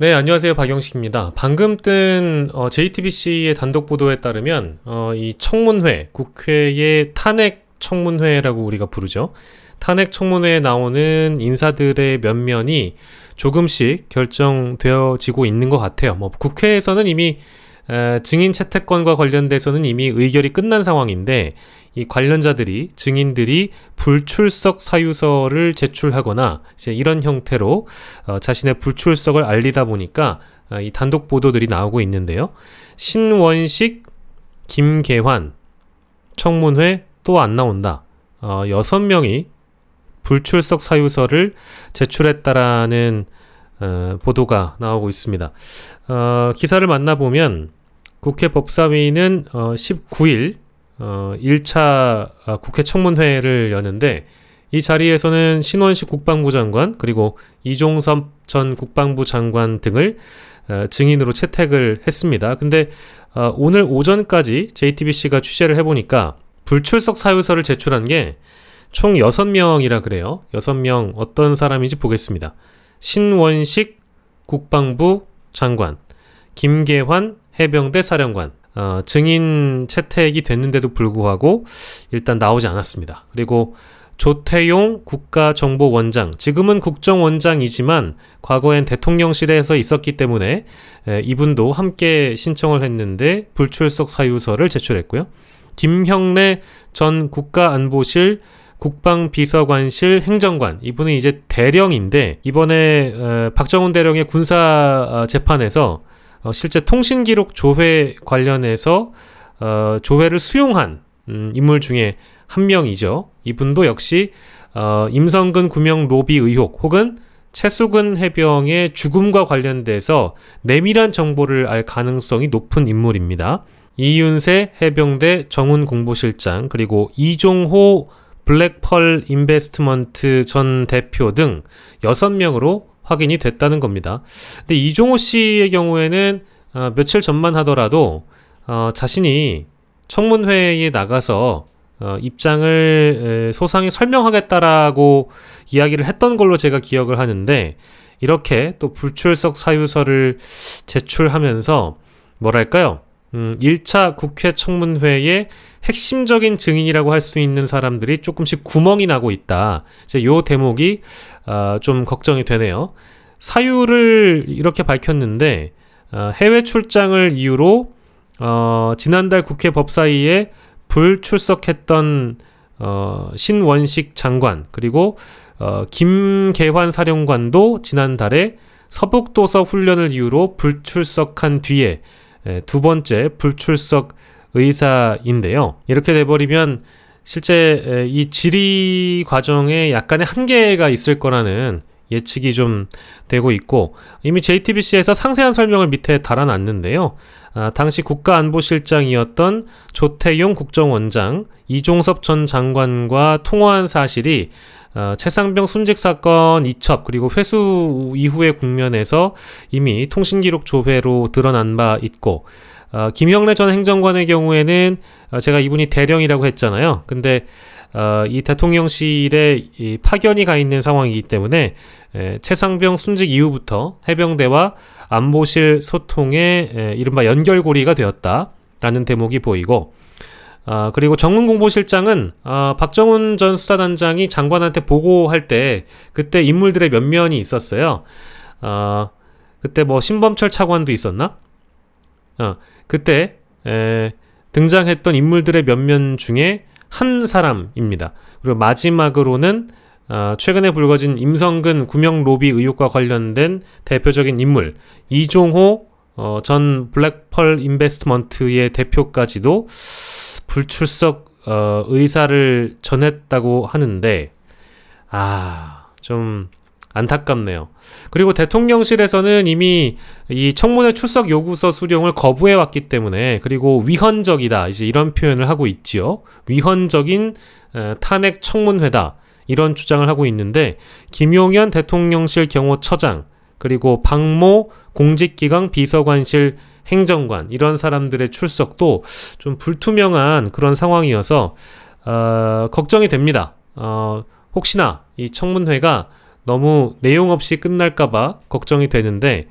네, 안녕하세요. 박영식입니다. 방금 뜬 JTBC의 단독 보도에 따르면 이 청문회, 국회의 탄핵 청문회라고 우리가 부르죠. 탄핵 청문회에 나오는 인사들의 면면이 조금씩 결정되어지고 있는 것 같아요. 국회에서는 이미 증인 채택권과 관련돼서는 이미 의결이 끝난 상황인데, 이 관련자들이, 증인들이 불출석 사유서를 제출하거나 이제 이런 형태로 자신의 불출석을 알리다 보니까 이 단독 보도들이 나오고 있는데요. 신원식, 김계환 청문회 또 안 나온다. 6명이 불출석 사유서를 제출했다라는 보도가 나오고 있습니다. 기사를 만나보면 국회 법사위는 19일 1차 국회 청문회를 여는데, 이 자리에서는 신원식 국방부 장관 그리고 이종섭 전 국방부 장관 등을 증인으로 채택을 했습니다. 근데 오늘 오전까지 JTBC가 취재를 해보니까 불출석 사유서를 제출한 게 총 6명이라 그래요. 6명 어떤 사람인지 보겠습니다. 신원식 국방부 장관, 김계환 해병대 사령관, 증인 채택이 됐는데도 불구하고 일단 나오지 않았습니다. 그리고 조태용 국가정보원장, 지금은 국정원장이지만 과거엔 대통령실에서 있었기 때문에 이분도 함께 신청을 했는데 불출석 사유서를 제출했고요. 김형래 전 국가안보실 국방비서관실 행정관, 이분은 이제 대령인데 이번에 박정훈 대령의 군사 재판에서 실제 통신기록 조회 관련해서 조회를 수용한 인물 중에 한 명이죠. 이분도 역시 임성근 구명 로비 의혹 혹은 최수근 해병의 죽음과 관련돼서 내밀한 정보를 알 가능성이 높은 인물입니다. 이윤세 해병대 정훈공보실장, 그리고 이종호 블랙펄 인베스트먼트 전 대표 등 6명으로 확인이 됐다는 겁니다. 근데 이종호 씨의 경우에는 며칠 전만 하더라도 자신이 청문회에 나가서 입장을 소상히 설명하겠다라고 이야기를 했던 걸로 제가 기억을 하는데, 이렇게 또 불출석 사유서를 제출하면서 뭐랄까요? 1차 국회 청문회의 핵심적인 증인이라고 할 수 있는 사람들이 조금씩 구멍이 나고 있다. 이제 요 대목이 좀 걱정이 되네요. 사유를 이렇게 밝혔는데 해외 출장을 이유로 지난달 국회 법사위에 불출석했던 신원식 장관, 그리고 김계환 사령관도 지난달에 서북도서 훈련을 이유로 불출석한 뒤에 두 번째 불출석 의사인데요. 이렇게 돼버리면 실제 이 질의 과정에 약간의 한계가 있을 거라는 예측이 좀 되고 있고, 이미 JTBC에서 상세한 설명을 밑에 달아놨는데요. 당시 국가안보실장이었던 조태용 국정원장, 이종섭 전 장관과 통화한 사실이 최상병 순직 사건 이첩 그리고 회수 이후의 국면에서 이미 통신기록 조회로 드러난 바 있고, 김형래 전 행정관의 경우에는 제가 이분이 대령이라고 했잖아요. 근데 이 대통령실에 이 파견이 가 있는 상황이기 때문에 최상병 순직 이후부터 해병대와 안보실 소통에 이른바 연결고리가 되었다라는 대목이 보이고, 그리고 정훈공보실장은 박정훈 전 수사단장이 장관한테 보고할 때 그때 인물들의 면면이 있었어요. 그때 뭐 신범철 차관도 있었나? 그때 등장했던 인물들의 면면 중에 한 사람입니다. 그리고 마지막으로는 최근에 불거진 임성근 구명 로비 의혹과 관련된 대표적인 인물 이종호 전 블랙펄 인베스트먼트의 대표까지도 불출석 의사를 전했다고 하는데 좀 안타깝네요. 그리고 대통령실에서는 이미 이 청문회 출석 요구서 수령을 거부해 왔기 때문에, 그리고 위헌적이다, 이제 이런 표현을 하고 있지요. 위헌적인 탄핵 청문회다, 이런 주장을 하고 있는데, 김용현 대통령실 경호처장, 그리고 박모 공직기강 비서관실 행정관, 이런 사람들의 출석도 좀 불투명한 그런 상황이어서 걱정이 됩니다. 혹시나 이 청문회가 너무 내용 없이 끝날까봐 걱정이 되는데,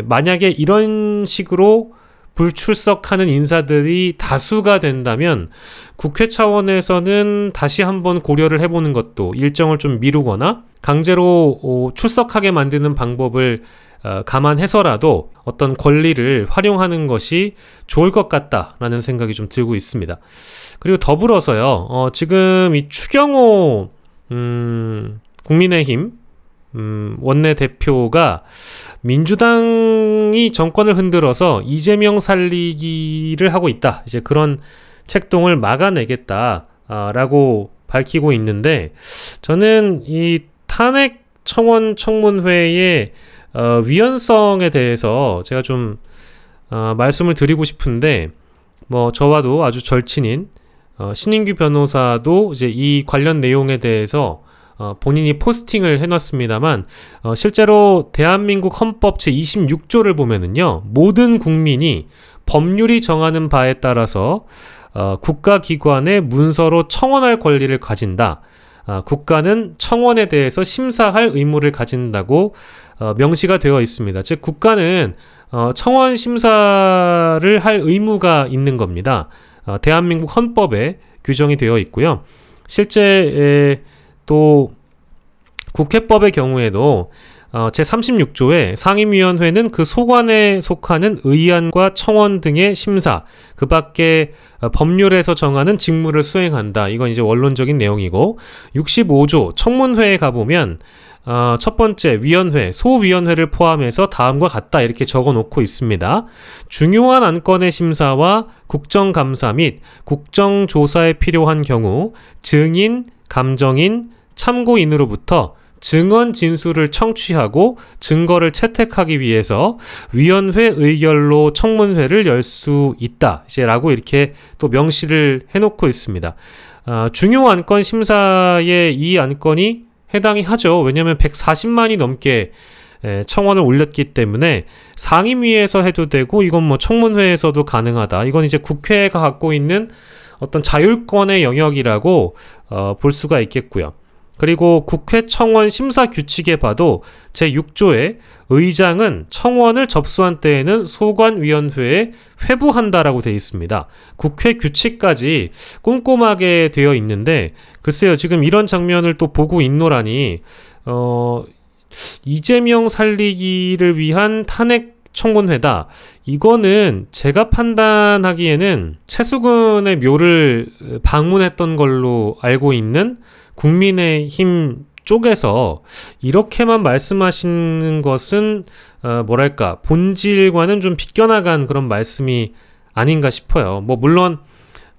만약에 이런 식으로 불출석하는 인사들이 다수가 된다면 국회 차원에서는 다시 한번 고려를 해보는 것도, 일정을 좀 미루거나 강제로 출석하게 만드는 방법을 감안해서라도 어떤 권리를 활용하는 것이 좋을 것 같다라는 생각이 좀 들고 있습니다. 그리고 더불어서요, 지금 이 추경호 국민의힘 원내대표가 민주당이 정권을 흔들어서 이재명 살리기를 하고 있다, 이제 그런 책동을 막아내겠다라고 밝히고 있는데, 저는 이 탄핵 청원 청문회의 위헌성에 대해서 제가 좀 말씀을 드리고 싶은데, 뭐 저와도 아주 절친인 신인규 변호사도 이제 이 관련 내용에 대해서 본인이 포스팅을 해놨습니다만, 실제로 대한민국 헌법 제26조를 보면은요, 모든 국민이 법률이 정하는 바에 따라서 국가기관에 문서로 청원할 권리를 가진다. 국가는 청원에 대해서 심사할 의무를 가진다고 명시가 되어 있습니다. 즉 국가는 청원 심사를 할 의무가 있는 겁니다. 대한민국 헌법에 규정이 되어 있고요. 실제 또 국회법의 경우에도 제36조에 상임위원회는 그 소관에 속하는 의안과 청원 등의 심사, 그 밖에 법률에서 정하는 직무를 수행한다. 이건 이제 원론적인 내용이고, 65조 청문회에 가보면 첫 번째 위원회, 소위원회를 포함해서 다음과 같다, 이렇게 적어 놓고 있습니다. 중요한 안건의 심사와 국정감사 및 국정조사에 필요한 경우 증인, 감정인, 참고인으로부터 증언 진술을 청취하고 증거를 채택하기 위해서 위원회 의결로 청문회를 열 수 있다, 라고 이렇게 또 명시를 해놓고 있습니다. 중요 안건 심사에 이 안건이 해당이 하죠. 왜냐하면 140만이 넘게 청원을 올렸기 때문에 상임위에서 해도 되고, 이건 뭐 청문회에서도 가능하다. 이건 이제 국회가 갖고 있는 어떤 자율권의 영역이라고 볼 수가 있겠고요. 그리고 국회 청원 심사 규칙에 봐도 제6조에 의장은 청원을 접수한 때에는 소관위원회에 회부한다라고 되어 있습니다. 국회 규칙까지 꼼꼼하게 되어 있는데, 글쎄요, 지금 이런 장면을 또 보고 있노라니 이재명 살리기를 위한 탄핵 청문회다. 이거는 제가 판단하기에는 최수근의 묘를 방문했던 걸로 알고 있는 국민의힘 쪽에서 이렇게만 말씀하시는 것은 뭐랄까, 본질과는 좀 비껴나간 그런 말씀이 아닌가 싶어요. 뭐 물론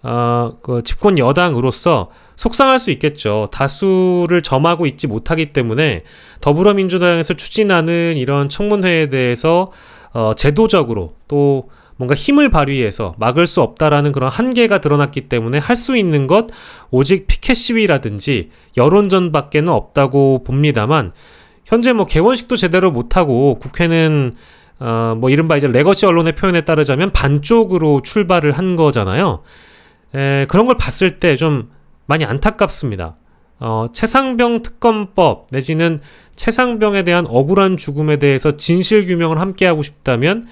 그 집권 여당으로서 속상할 수 있겠죠. 다수를 점하고 있지 못하기 때문에 더불어민주당에서 추진하는 이런 청문회에 대해서 제도적으로 또 뭔가 힘을 발휘해서 막을 수 없다라는 그런 한계가 드러났기 때문에 할 수 있는 것 오직 피켓 시위라든지 여론전밖에는 없다고 봅니다만, 현재 뭐 개원식도 제대로 못하고 국회는 뭐 이른바 이제 레거시 언론의 표현에 따르자면 반쪽으로 출발을 한 거잖아요. 그런 걸 봤을 때 좀 많이 안타깝습니다. 최상병 특검법 내지는 최상병에 대한 억울한 죽음에 대해서 진실 규명을 함께 하고 싶다면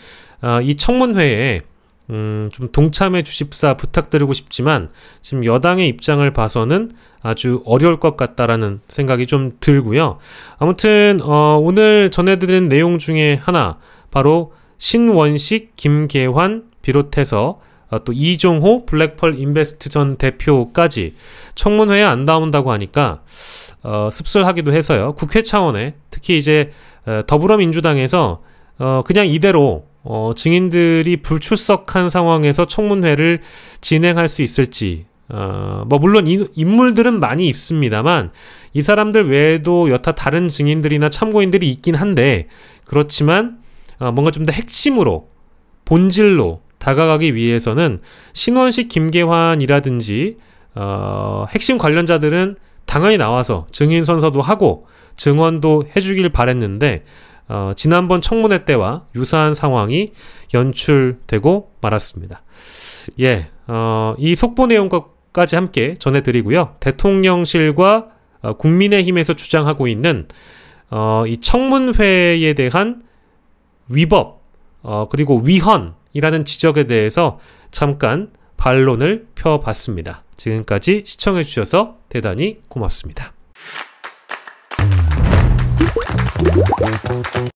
이 청문회에 좀 동참해 주십사 부탁드리고 싶지만, 지금 여당의 입장을 봐서는 아주 어려울 것 같다라는 생각이 좀 들고요. 아무튼 오늘 전해드린 내용 중에 하나, 바로 신원식, 김계환 비롯해서 또 이종호 블랙펄 인베스트 전 대표까지 청문회에 안 나온다고 하니까 씁쓸하기도 해서요. 국회 차원에 특히 이제 더불어민주당에서 그냥 이대로 증인들이 불출석한 상황에서 청문회를 진행할 수 있을지, 뭐 물론 인물들은 많이 있습니다만 이 사람들 외에도 여타 다른 증인들이나 참고인들이 있긴 한데, 그렇지만 뭔가 좀 더 핵심으로 본질로 다가가기 위해서는 신원식, 김계환이라든지 핵심 관련자들은 당연히 나와서 증인 선서도 하고 증언도 해주길 바랬는데, 지난번 청문회 때와 유사한 상황이 연출되고 말았습니다. 예, 이 속보 내용까지 함께 전해드리고요. 대통령실과 국민의힘에서 주장하고 있는 이 청문회에 대한 위법, 그리고 위헌이라는 지적에 대해서 잠깐 반론을 펴봤습니다. 지금까지 시청해주셔서 대단히 고맙습니다.